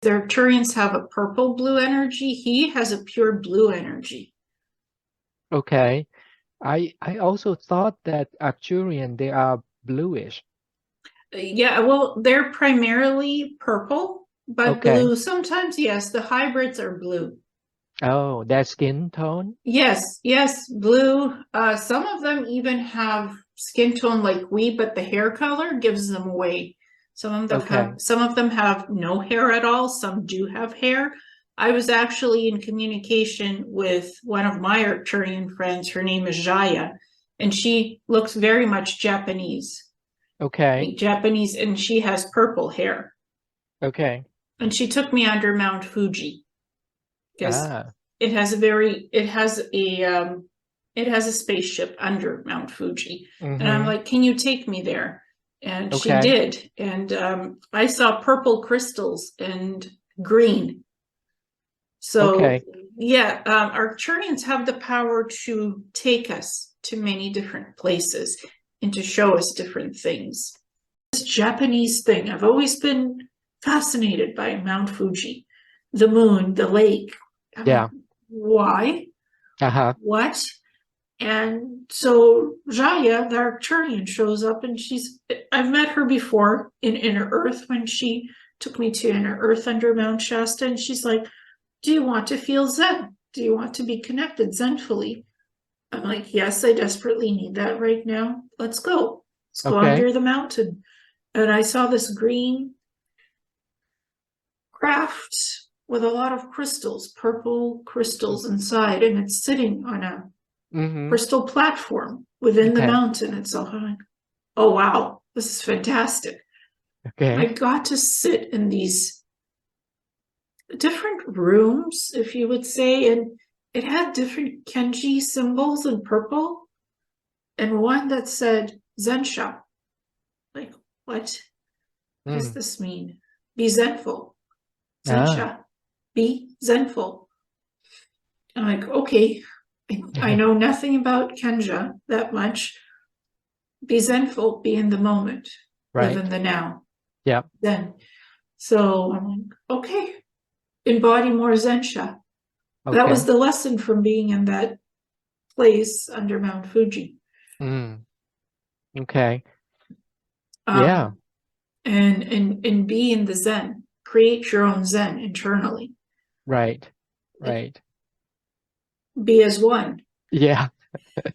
The Arcturians have a purple blue energy. He has a pure blue energy. Okay. I also thought that Arcturian, they are bluish. Yeah, well, they're primarily purple, but Okay. blue. Sometimes, yes, the hybrids are blue. Oh, that skin tone? Yes, yes, blue. Some of them even have skin tone like we, but the hair color gives them away. Okay. Some of them have no hair at all. Some do have hair. I was actually in communication with one of my Arcturian friends. Her name is Jaya, and she looks very much Japanese. Okay. Like Japanese, and she has purple hair. Okay. And she took me under Mount Fuji because Ah. it has a spaceship under Mount Fuji. And I'm Mm-hmm. like, can you take me there? And she Okay. did. And I saw purple crystals and green. So Okay. yeah, Arcturians have the power to take us to many different places and to show us different things. This Japanese thing, I've always been fascinated by Mount Fuji, the moon, the lake. I'm like, Yeah. why? Uh-huh. What? And so Jaya, the Arcturian, shows up, and I've met her before in Inner Earth when she took me to Inner Earth under Mount Shasta, and she's like, do you want to feel Zen? Do you want to be connected zenfully? I'm like, yes, I desperately need that right now. Let's go. Let's go Okay. under the mountain. And I saw this green craft with a lot of crystals, purple crystals inside, and it's sitting on a Mm-hmm. crystal platform within the Okay. mountain. And so I'm like, oh wow, this is fantastic. I Okay. got to sit in these different rooms, if you would say, and it had different Kenji symbols in purple, and one that said Zensha. Like, what? What does Mm. this mean? Be zenful. Ah. Zensha. Be zenful. I'm like, okay, I know nothing about Kenja that much. Be zenful, be in the moment, live in Right. the now. Yeah. Then, so I'm like, okay, embody more Zensha. That was Okay. the lesson from being in that place under Mount Fuji. Mm. Okay. Yeah. Um, and be in the Zen. Create your own Zen internally. Right. Like, Right. be as one. Yeah.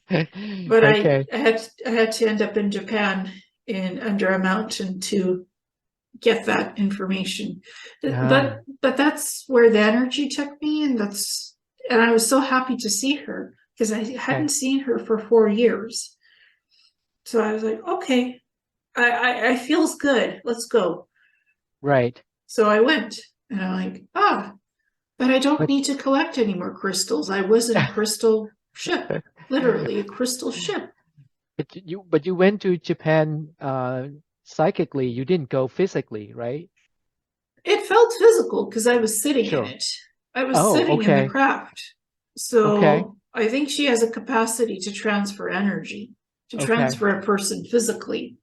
But Okay. I had to end up in Japan in under a mountain to get that information. Ah. But that's where the energy took me, and I was so happy to see her because I Okay. hadn't seen her for 4 years. So I was like, okay, I feels good. Let's go. Right. So I went, and I'm like, but I don't But need to collect any more crystals. I was in a crystal ship, literally a crystal ship. but you went to Japan psychically. You didn't go physically, right? It felt physical because I was sitting in Sure. it. I was Oh, sitting in the okay. craft. Okay. So I think she has a capacity to transfer energy, to Okay. transfer a person physically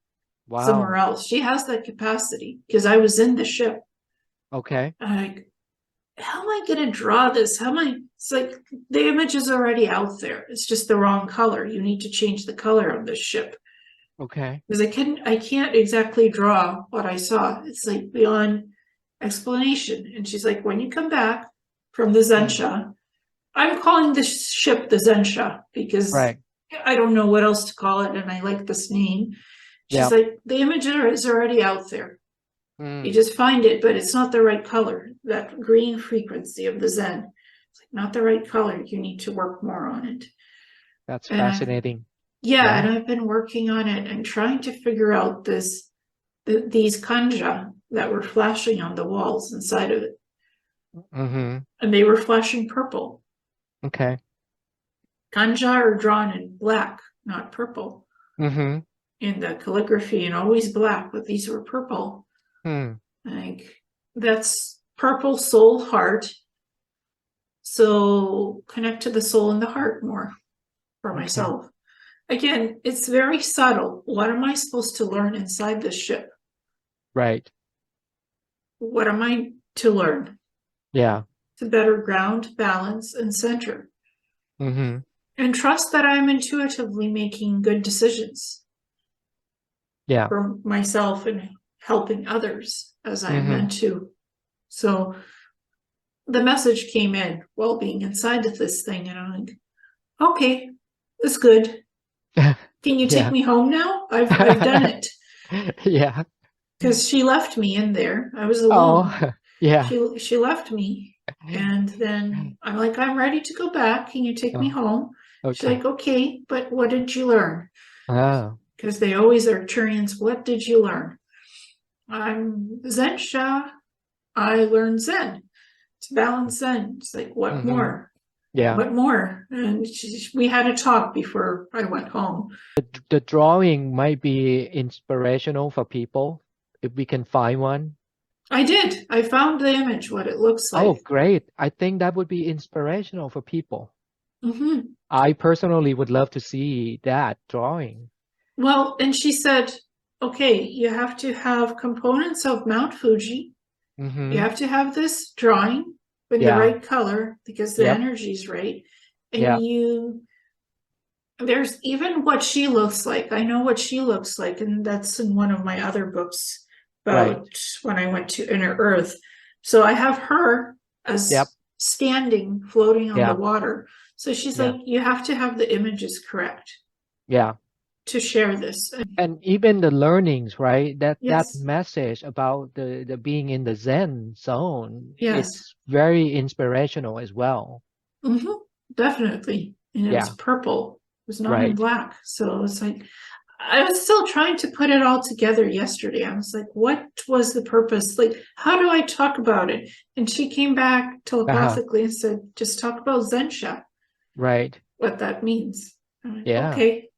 somewhere Wow. else. She has that capacity because I was in the ship. Okay. I'm like, how am I going to draw this? How am I? It's like the image is already out there. It's just the wrong color. You need to change the color of the ship Okay. because I can't exactly draw what I saw. It's like beyond explanation. And she's like, when you come back from the Mm. Zensha, I'm calling this ship the Zensha because Right. I don't know what else to call it, and I like this name. She's Yeah. like, the image is already out there. You Mm. just find it, but it's not the right color. That green frequency of the Zen, it's like not the right color. You need to work more on it. That's And fascinating. yeah, and Yeah. I've been working on it and trying to figure out these kanja that were flashing on the walls inside of it, Mm-hmm. and they were flashing purple. Okay. Kanja are drawn in black, not purple, Mm-hmm. in the calligraphy, and always black, but these were purple. Hmm. Like that's purple soul heart. So connect to the soul and the heart more for Okay. myself. Again, it's very subtle. What am I supposed to learn inside this ship? Right. What am I to learn, Yeah. to better ground, balance, and center, Mm-hmm. and trust that I'm intuitively making good decisions Yeah. for myself and helping others as I'm Mm-hmm. meant to. So the message came in while being inside of this thing, and I'm like, okay, it's good. Can you take Yeah. me home now? I've done it. Yeah. Because she left me in there. I was alone. Oh, yeah. She left me, and then I'm like, I'm ready to go back. Can you take me Oh, home? She's okay. like, okay, but what did you learn? Oh. Because they always are Arcturians. What did you learn? I'm Zensha. I learned Zen. To balance Zen. It's like, what Mm-hmm. more? Yeah. What more? And we had a talk before I went home. The drawing might be inspirational for people if we can find one. I did. I found the image, what it looks Oh, like. great. I think that would be inspirational for people. Mm-hmm. I personally would love to see that drawing. Well, and she said, okay, you have to have components of Mount Fuji. You Mm-hmm. have to have this drawing in the Yeah. right color because the Yep. energy's right. And Yeah. there's even what she looks like. I know what she looks like, and that's in one of my other books Right. about when I went to Inner Earth. So I have her Yep. as standing, floating on the Yeah. water. So she's Yeah. like, you have to have the images correct Yeah. to share this. And even the learnings, right? That Yes, message about the being in the Zen zone, yes, it's very inspirational as well. hmm definitely. And it was Yeah. purple. It was not in Right. black. So it's like, I was still trying to put it all together yesterday. I was like, what was the purpose? Like, how do I talk about it? And she came back Uh-huh. telepathically and said, just talk about Zensha, Right. what that means. I'm like, Yeah. okay.